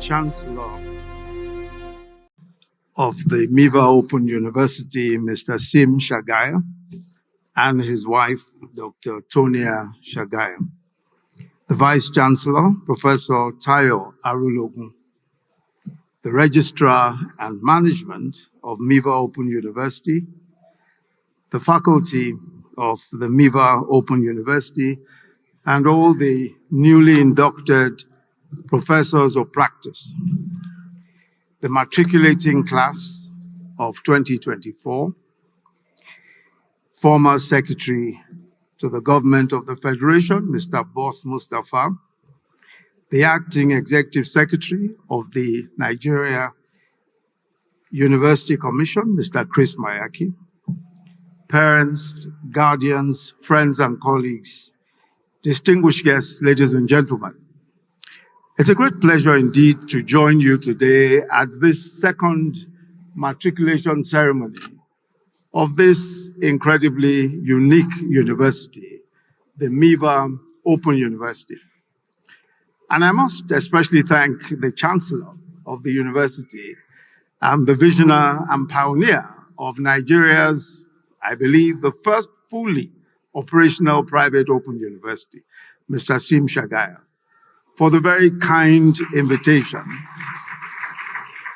Chancellor of the Miva Open University, Mr. Sim Shagaya, and his wife, Dr. Tonia Shagaya. The Vice Chancellor, Professor Tayo Arulogun, the Registrar and Management of Miva Open University, the faculty of the Miva Open University, and all the newly inducted professors of practice. The matriculating class of 2024, former Secretary to the Government of the Federation, Mr. Boss Mustafa, the Acting Executive Secretary of the Nigeria University Commission, Mr. Chris Mayaki, parents, guardians, friends, and colleagues, distinguished guests, ladies and gentlemen. It's a great pleasure indeed to join you today at this second matriculation ceremony of this incredibly unique university, the Miva Open University. And I must especially thank the Chancellor of the university and the visionary and pioneer of Nigeria's, I believe, the first fully operational private open university, Mr. Sim Shagaya, for the very kind invitation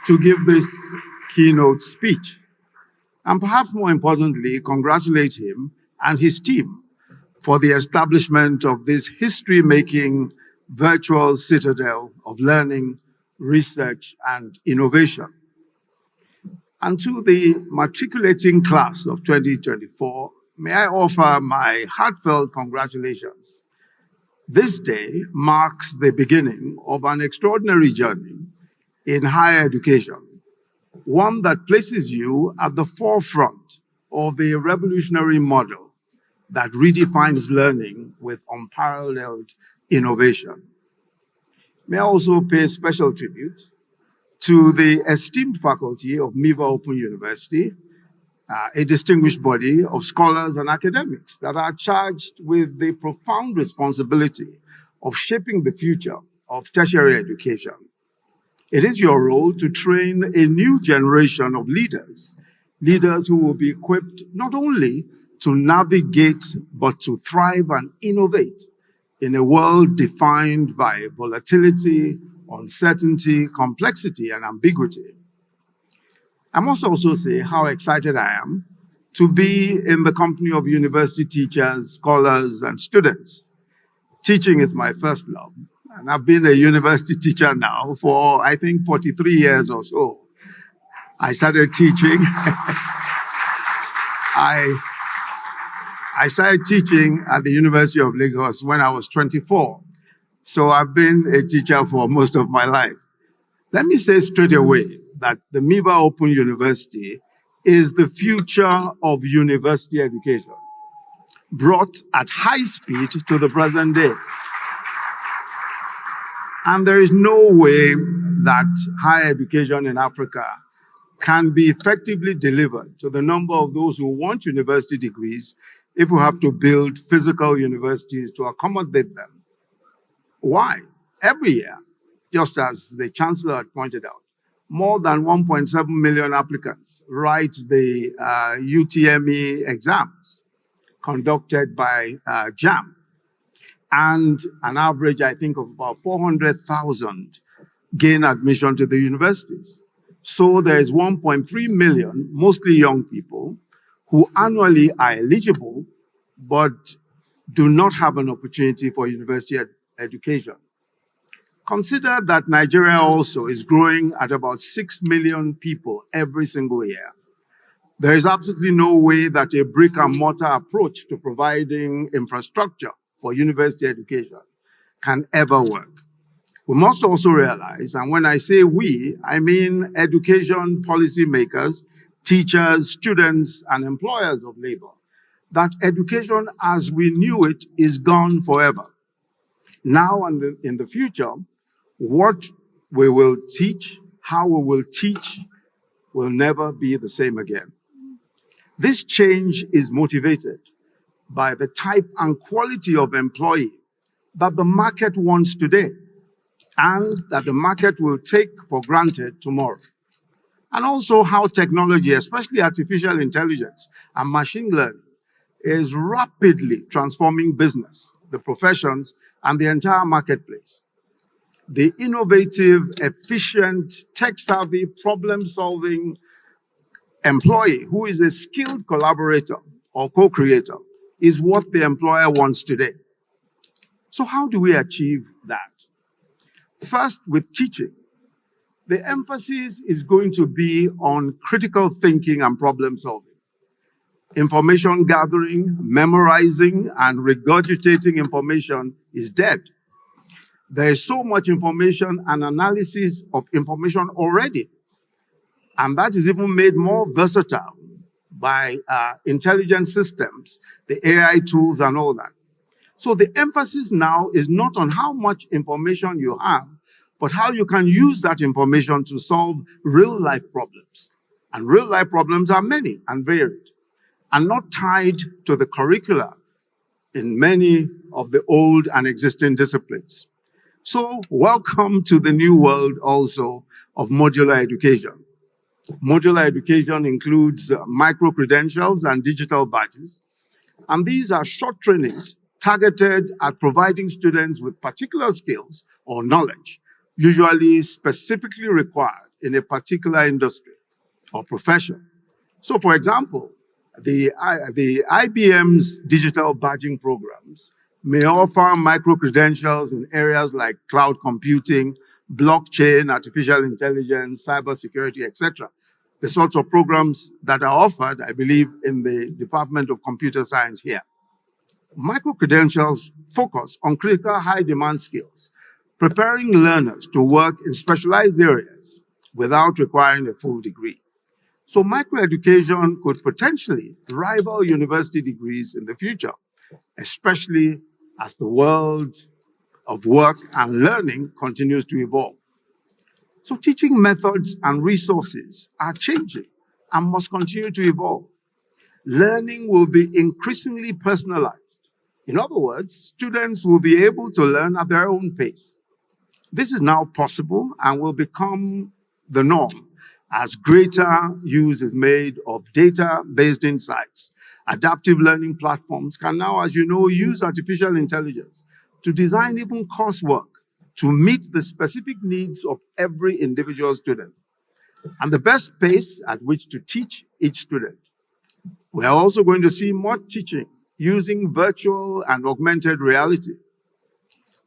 to give this keynote speech. And perhaps more importantly, congratulate him and his team for the establishment of this history-making virtual citadel of learning, research, and innovation. And to the matriculating class of 2024, may I offer my heartfelt congratulations. This day marks the beginning of an extraordinary journey in higher education, one that places you at the forefront of a revolutionary model that redefines learning with unparalleled innovation. May I also pay special tribute to the esteemed faculty of Miva Open University, a distinguished body of scholars and academics that are charged with the profound responsibility of shaping the future of tertiary education. It is your role to train a new generation of leaders who will be equipped not only to navigate, but to thrive and innovate in a world defined by volatility, uncertainty, complexity, and ambiguity. I must also say how excited I am to be in the company of university teachers, scholars, and students. Teaching is my first love, and I've been a university teacher now for, I think, 43 years or so. I started teaching. I started teaching at the University of Lagos when I was 24. So I've been a teacher for most of my life. Let me say straight away that the Miva Open University is the future of university education, brought at high speed to the present day. And there is no way that higher education in Africa can be effectively delivered to the number of those who want university degrees if we have to build physical universities to accommodate them. Why? Every year, just as the Chancellor had pointed out, more than 1.7 million applicants write the UTME exams conducted by JAM. And an average, I think, of about 400,000 gain admission to the universities. So there is 1.3 million, mostly young people, who annually are eligible, but do not have an opportunity for university education. Consider that Nigeria also is growing at about 6 million people every single year. There is absolutely no way that a brick and mortar approach to providing infrastructure for university education can ever work. We must also realize, and when I say we, I mean education policymakers, teachers, students, and employers of labor, that education as we knew it is gone forever. Now and in the future, what we will teach, how we will teach, will never be the same again. This change is motivated by the type and quality of employee that the market wants today. and that the market will take for granted tomorrow. And also how technology, especially artificial intelligence and machine learning, is rapidly transforming business, the professions, and the entire marketplace. The innovative, efficient, tech-savvy, problem-solving employee who is a skilled collaborator or co-creator is what the employer wants today. So how do we achieve that? First, with teaching. The emphasis is going to be on critical thinking and problem solving. Information gathering, memorizing, and regurgitating information is dead. There is so much information and analysis of information already. And that is even made more versatile by intelligent systems, the AI tools and all that. So the emphasis now is not on how much information you have, but how you can use that information to solve real-life problems. And real-life problems are many and varied, and not tied to the curricula in many of the old and existing disciplines. So welcome to the new world also of modular education. Modular education includes micro-credentials and digital badges. And these are short trainings targeted at providing students with particular skills or knowledge, usually specifically required in a particular industry or profession. So for example, the IBM's digital badging programs may offer micro-credentials in areas like cloud computing, blockchain, artificial intelligence, cybersecurity, etc. The sorts of programs that are offered, I believe, in the Department of Computer Science here. Micro-credentials focus on critical high-demand skills, preparing learners to work in specialized areas without requiring a full degree. So microeducation could potentially rival university degrees in the future, especially as the world of work and learning continues to evolve. So teaching methods and resources are changing and must continue to evolve. Learning will be increasingly personalized. In other words, students will be able to learn at their own pace. This is now possible and will become the norm as greater use is made of data-based insights. Adaptive learning platforms can now, as you know, use artificial intelligence to design even coursework to meet the specific needs of every individual student and the best pace at which to teach each student. We are also going to see more teaching using virtual and augmented reality.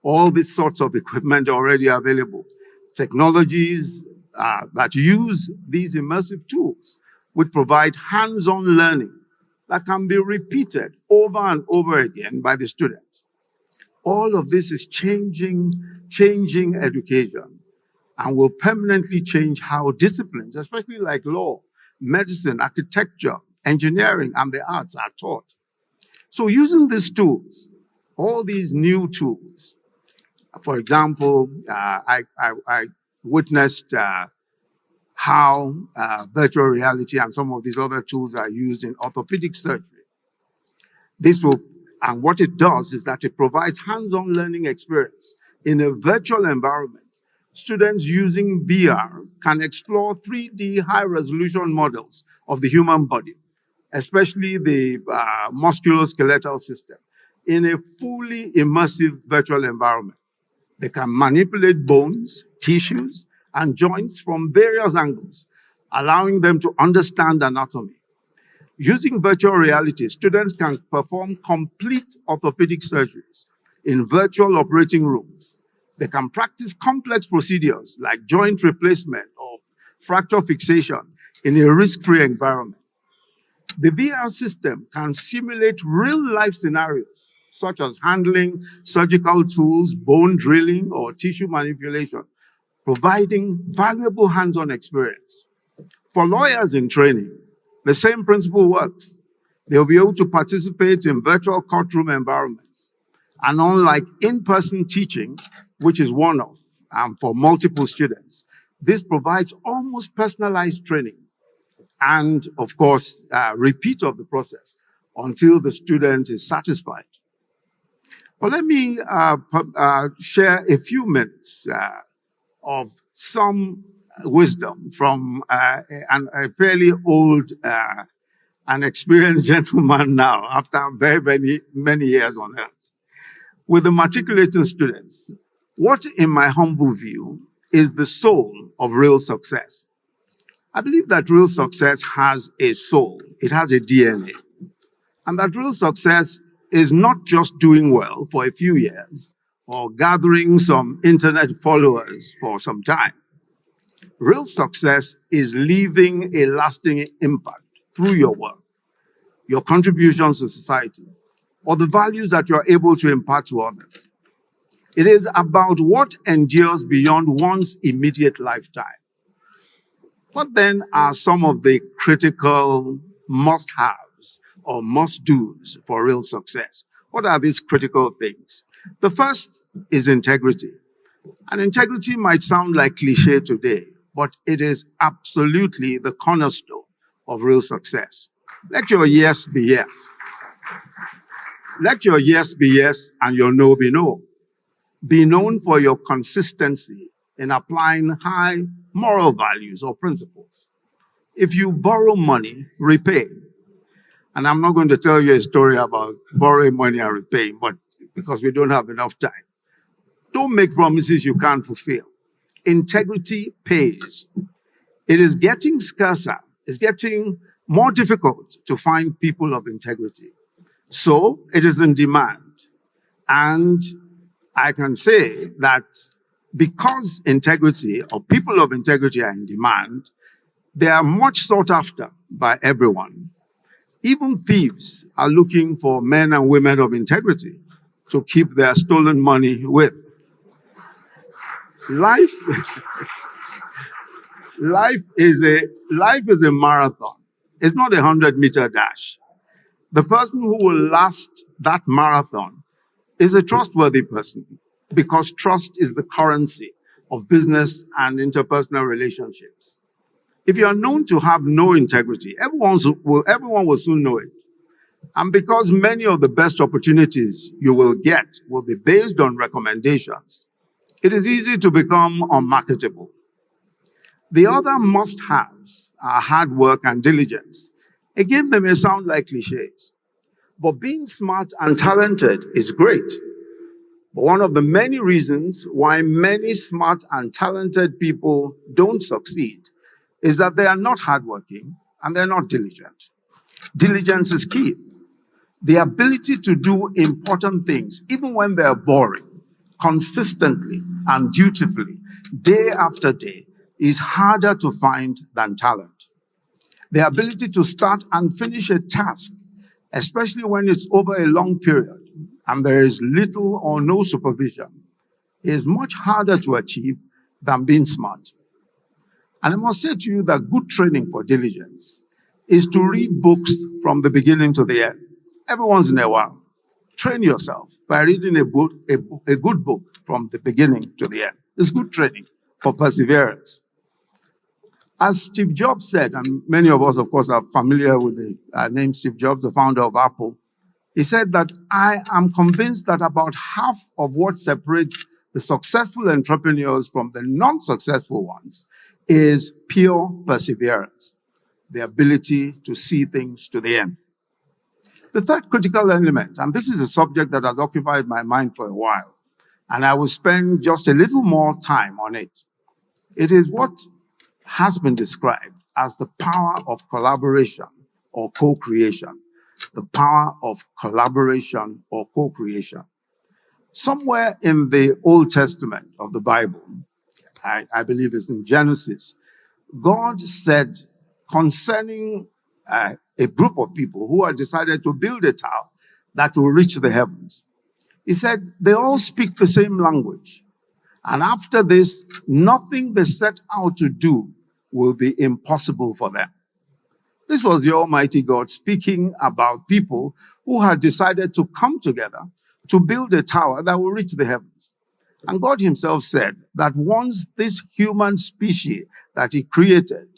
All these sorts of equipment are already available. Technologies that use these immersive tools would provide hands-on learning that can be repeated over and over again by the students. All of this is changing education and will permanently change how disciplines, especially like law, medicine, architecture, engineering, and the arts are taught. So using these tools, all these new tools, for example, I witnessed how virtual reality and some of these other tools are used in orthopedic surgery. And what it does is that it provides hands-on learning experience in a virtual environment. Students using VR can explore 3D high-resolution models of the human body, especially the musculoskeletal system, in a fully immersive virtual environment. They can manipulate bones, tissues, and joints from various angles, allowing them to understand anatomy. Using virtual reality, students can perform complete orthopedic surgeries in virtual operating rooms. They can practice complex procedures like joint replacement or fracture fixation in a risk-free environment. The VR system can simulate real-life scenarios, such as handling surgical tools, bone drilling, or tissue manipulation, providing valuable hands-on experience. For lawyers in training, the same principle works. They'll be able to participate in virtual courtroom environments. And unlike in-person teaching, which is one-off for multiple students, this provides almost personalized training and, of course, repeat of the process until the student is satisfied. Well, let me share a few minutes of some wisdom from a fairly old and experienced gentleman now, after very many years on earth. With the matriculating students, what, in my humble view, is the soul of real success? I believe that real success has a soul. It has a DNA. And that real success is not just doing well for a few years or gathering some internet followers for some time. Real success is leaving a lasting impact through your work, your contributions to society, or the values that you are able to impart to others. It is about what endures beyond one's immediate lifetime. What then are some of the critical must-haves or must-dos for real success? What are these critical things? The first is integrity. And integrity might sound like cliche today, but it is absolutely the cornerstone of real success. Let your yes be yes. Let your yes be yes and your no be no. Be known for your consistency in applying high moral values or principles. If you borrow money, repay. And I'm not going to tell you a story about borrowing money and repaying, but because we don't have enough time. Don't make promises you can't fulfill. Integrity pays. It is getting scarcer. It's getting more difficult to find people of integrity. So it is in demand. And I can say that because integrity or people of integrity are in demand, they are much sought after by everyone. Even thieves are looking for men and women of integrity to keep their stolen money with. Life is a marathon. It's not a 100-meter dash. The person who will last that marathon is a trustworthy person, because trust is the currency of business and interpersonal relationships. If you are known to have no integrity, everyone will soon know it. And because many of the best opportunities you will get will be based on recommendations, it is easy to become unmarketable. The other must-haves are hard work and diligence. Again, they may sound like cliches, but being smart and talented is great. But one of the many reasons why many smart and talented people don't succeed is that they are not hardworking and they're not diligent. Diligence is key. The ability to do important things, even when they're boring, consistently and dutifully, day after day, is harder to find than talent. The ability to start and finish a task, especially when it's over a long period and there is little or no supervision, is much harder to achieve than being smart. And I must say to you that good training for diligence is to read books from the beginning to the end. Every once in a while, train yourself by reading a good book from the beginning to the end. It's good training for perseverance. As Steve Jobs said, and many of us, of course, are familiar with the name Steve Jobs, the founder of Apple, he said that I am convinced that about half of what separates the successful entrepreneurs from the non-successful ones is pure perseverance, the ability to see things to the end. The third critical element, and this is a subject that has occupied my mind for a while, and I will spend just a little more time on it. It is what has been described as the power of collaboration or co-creation. The power of collaboration or co-creation. Somewhere in the Old Testament of the Bible, I believe it's in Genesis, God said concerning a group of people who had decided to build a tower that will reach the heavens. He said, they all speak the same language. And after this, nothing they set out to do will be impossible for them. This was the Almighty God speaking about people who had decided to come together to build a tower that will reach the heavens. And God himself said that once this human species that he created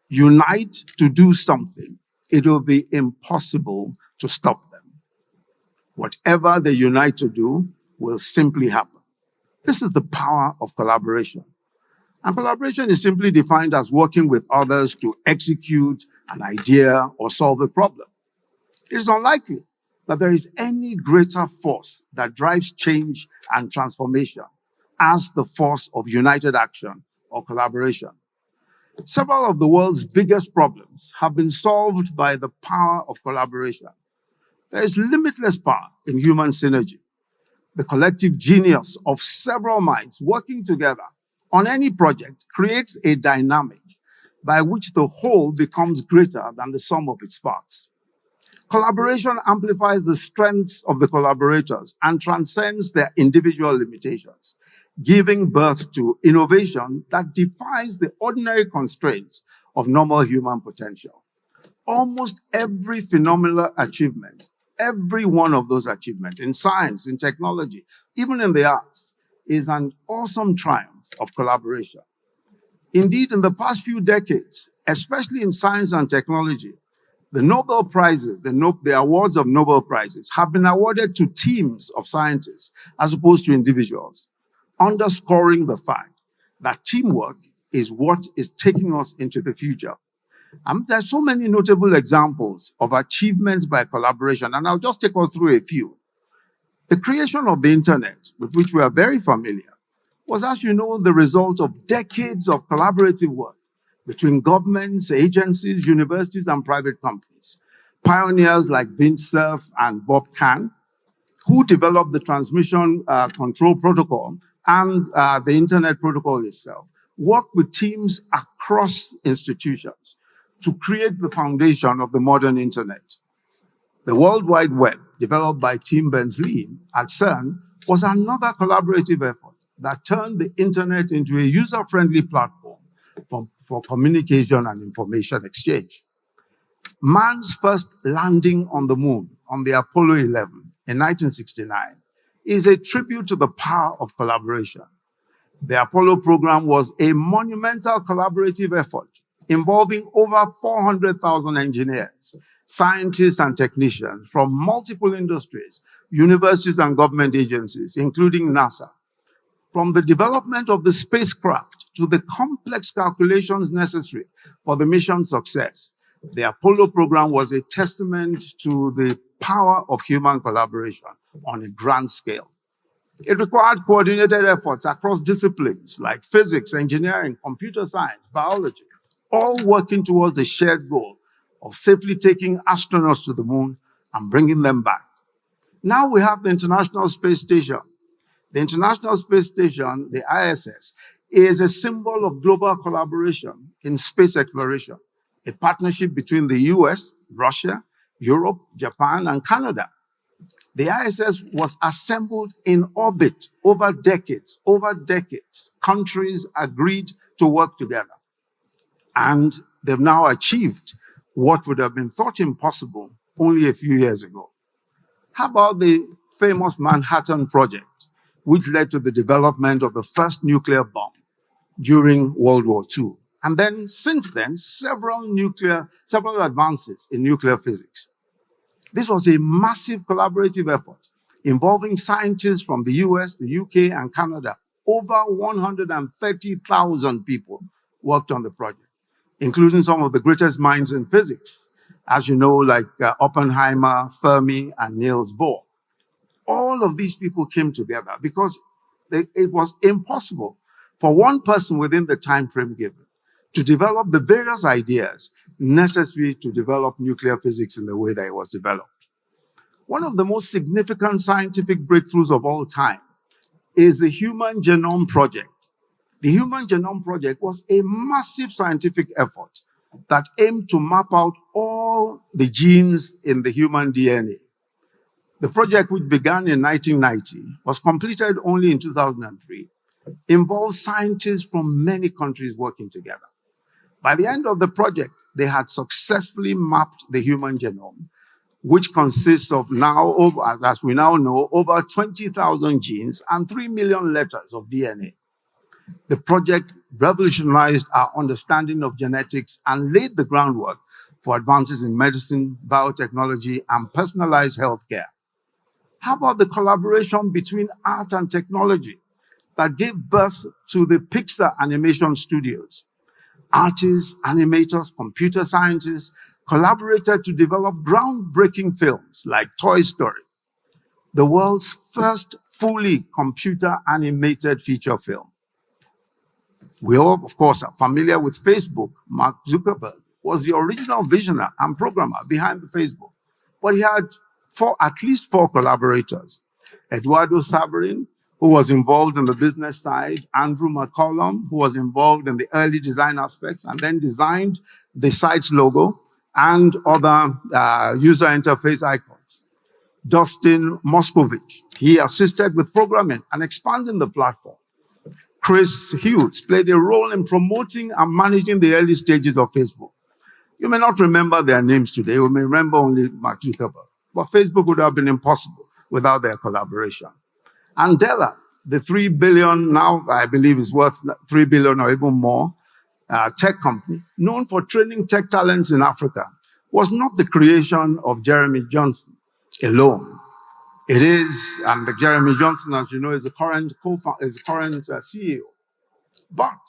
unite to do something, it will be impossible to stop them. Whatever they unite to do will simply happen. This is the power of collaboration. And collaboration is simply defined as working with others to execute an idea or solve a problem. It is unlikely that there is any greater force that drives change and transformation as the force of united action or collaboration. Several of the world's biggest problems have been solved by the power of collaboration. There is limitless power in human synergy. The collective genius of several minds working together on any project creates a dynamic by which the whole becomes greater than the sum of its parts. Collaboration amplifies the strengths of the collaborators and transcends their individual limitations, giving birth to innovation that defies the ordinary constraints of normal human potential. Almost every phenomenal achievement, every one of those achievements in science, in technology, even in the arts, is an awesome triumph of collaboration. Indeed, in the past few decades, especially in science and technology, the Nobel Prizes, the awards of Nobel Prizes, have been awarded to teams of scientists as opposed to individuals, underscoring the fact that teamwork is what is taking us into the future. There are so many notable examples of achievements by collaboration, and I'll just take us through a few. The creation of the internet, with which we are very familiar, was, as you know, the result of decades of collaborative work between governments, agencies, universities, and private companies. Pioneers like Vint Cerf and Bob Kahn, who developed the transmission control protocol and the internet protocol itself, worked with teams across institutions to create the foundation of the modern internet. The World Wide Web, developed by Tim Berners-Lee at CERN, was another collaborative effort that turned the internet into a user-friendly platform for communication and information exchange. Man's first landing on the moon on the Apollo 11 in 1969 is a tribute to the power of collaboration. The Apollo program was a monumental collaborative effort involving over 400,000 engineers, scientists and technicians from multiple industries, universities and government agencies, including NASA. From the development of the spacecraft to the complex calculations necessary for the mission's success, the Apollo program was a testament to the power of human collaboration on a grand scale. It required coordinated efforts across disciplines like physics, engineering, computer science, biology, all working towards the shared goal of safely taking astronauts to the moon and bringing them back. Now we have the International Space Station. The International Space Station, the ISS, is a symbol of global collaboration in space exploration, a partnership between the US, Russia, Europe, Japan, and Canada. The ISS was assembled in orbit over decades. Countries agreed to work together. And they've now achieved what would have been thought impossible only a few years ago. How about the famous Manhattan Project, which led to the development of the first nuclear bomb during World War II? And then, since then, several advances in nuclear physics. This was a massive collaborative effort involving scientists from the US, the UK, and Canada. Over 130,000 people worked on the project, including some of the greatest minds in physics, as you know, like Oppenheimer, Fermi, and Niels Bohr. All of these people came together because it was impossible for one person within the time frame given to develop the various ideas necessary to develop nuclear physics in the way that it was developed. One of the most significant scientific breakthroughs of all time is the Human Genome Project. The Human Genome Project was a massive scientific effort that aimed to map out all the genes in the human DNA. The project, which began in 1990, was completed only in 2003, involved scientists from many countries working together. By the end of the project, they had successfully mapped the human genome, which consists of now, as we now know, over 20,000 genes and 3 million letters of DNA. The project revolutionized our understanding of genetics and laid the groundwork for advances in medicine, biotechnology, and personalized healthcare. How about the collaboration between art and technology that gave birth to the Pixar animation studios? Artists, animators, computer scientists collaborated to develop groundbreaking films like Toy Story, the world's first fully computer animated feature film. We all, of course, are familiar with Facebook. Mark Zuckerberg was the original visionary and programmer behind the Facebook, but he had at least four collaborators. Eduardo Saverin, who was involved in the business side, Andrew McCollum, who was involved in the early design aspects and then designed the site's logo and other user interface icons. Dustin Moskovich, he assisted with programming and expanding the platform. Chris Hughes played a role in promoting and managing the early stages of Facebook. You may not remember their names today. You may remember only Mark Zuckerberg. But Facebook would have been impossible without their collaboration. Andela, the 3 billion, now I believe is worth 3 billion or even more, tech company, known for training tech talents in Africa, was not the creation of Jeremy Johnson alone. It is, and Jeremy Johnson, as you know, is the current CEO. But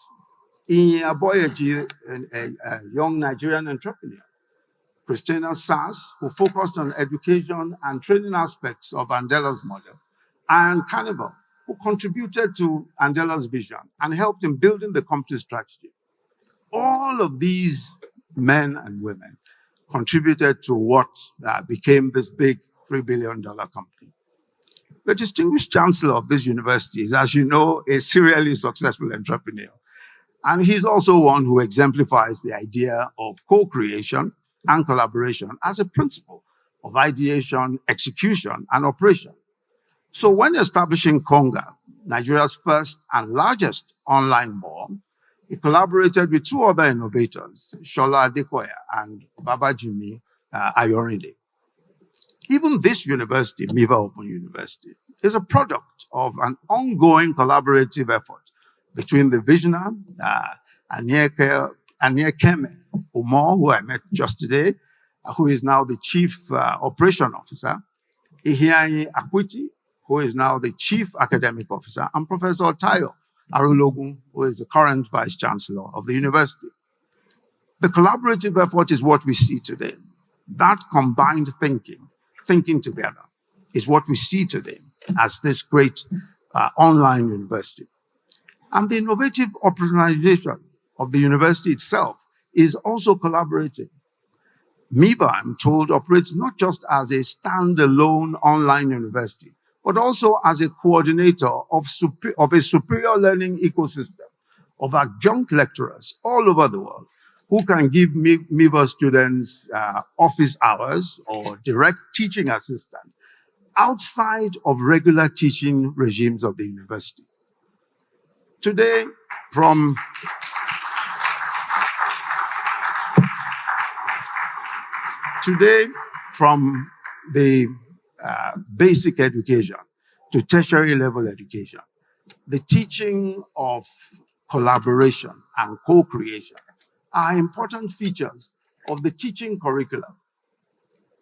Inya Aboyeji, a young Nigerian entrepreneur, Christina Sass, who focused on education and training aspects of Andela's model, and Carnival, who contributed to Andela's vision and helped in building the company's strategy. All of these men and women contributed to what became this big $3 billion company. The distinguished chancellor of this university is, as you know, a serially successful entrepreneur. And he's also one who exemplifies the idea of co-creation and collaboration as a principle of ideation, execution, and operation. So when establishing Konga, Nigeria's first and largest online mall, he collaborated with two other innovators, Shola Adekoya and Babajimi Ayorinde. Even this university, Miva Open University, is a product of an ongoing collaborative effort between the visionary, Anyekeme Umar, who I met just today, who is now the Chief Operation Officer, Ihianyi Akwiti, who is now the Chief Academic Officer, and Professor Tayo Arulogun, who is the current Vice Chancellor of the university. The collaborative effort is what we see today. That combined thinking together, is what we see today as this great online university. And the innovative operationalization of the university itself is also collaborative. Miva, I'm told, operates not just as a standalone online university, but also as a coordinator of a superior learning ecosystem of adjunct lecturers all over the world who can give Miva students office hours or direct teaching assistance outside of regular teaching regimes of the university. Today, from the basic education to tertiary level education, the teaching of collaboration and co-creation are important features of the teaching curriculum.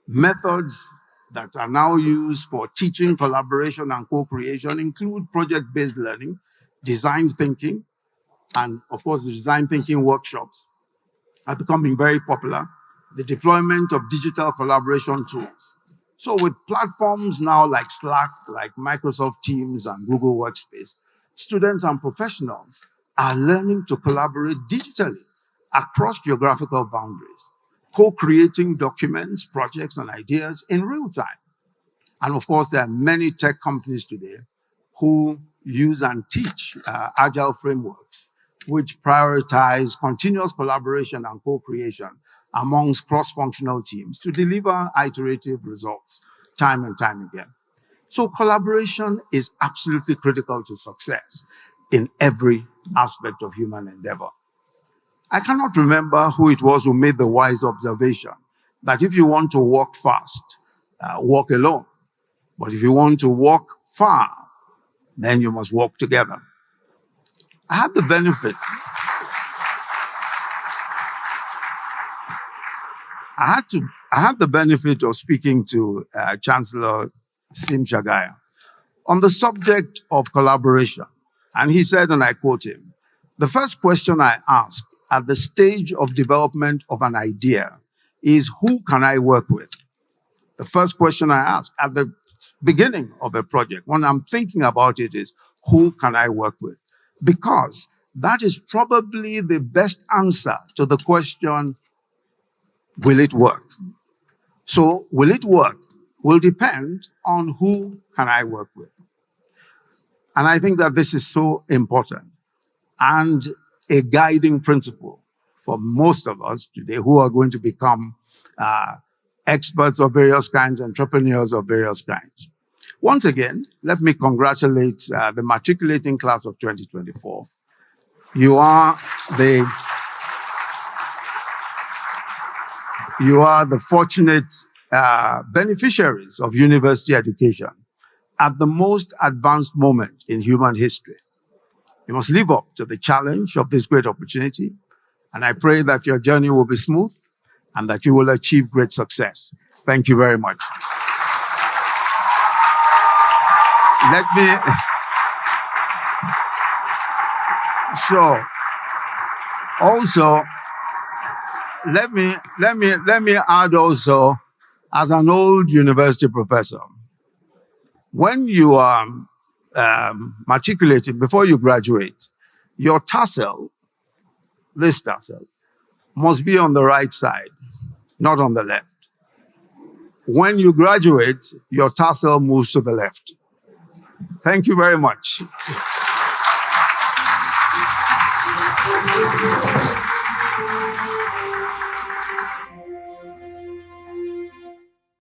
Methods that are now used for teaching collaboration and co-creation include project-based learning, design thinking, and of course the design thinking workshops are becoming very popular, the deployment of digital collaboration tools. So with platforms now like Slack, like Microsoft Teams and Google Workspace, students and professionals are learning to collaborate digitally across geographical boundaries, co-creating documents, projects, and ideas in real time. And of course, there are many tech companies today who use and teach agile frameworks, which prioritize continuous collaboration and co-creation amongst cross-functional teams to deliver iterative results time and time again. So collaboration is absolutely critical to success in every aspect of human endeavor. I cannot remember who it was who made the wise observation that if you want to walk fast, walk alone. But if you want to walk far, then you must walk together. I had the benefit. I had the benefit of speaking to Chancellor Sim Shagaya, on the subject of collaboration. And he said, and I quote him, "The first question I ask at the stage of development of an idea is, who can I work with?" The first question I ask at the beginning of a project, when I'm thinking about it, is, who can I work with? Because that is probably the best answer to the question, will it work? So will it work will depend on who can I work with. And I think that this is so important and a guiding principle for most of us today who are going to become experts of various kinds, entrepreneurs of various kinds. Once again, let me congratulate the matriculating class of 2024. You are the fortunate beneficiaries of university education at the most advanced moment in human history. You must live up to the challenge of this great opportunity, and I pray that your journey will be smooth and that you will achieve great success. Thank you very much. Let me add also, as an old university professor, when you are matriculating, before you graduate, your tassel, this tassel, must be on the right side, not on the left. When you graduate, your tassel moves to the left. Thank you very much.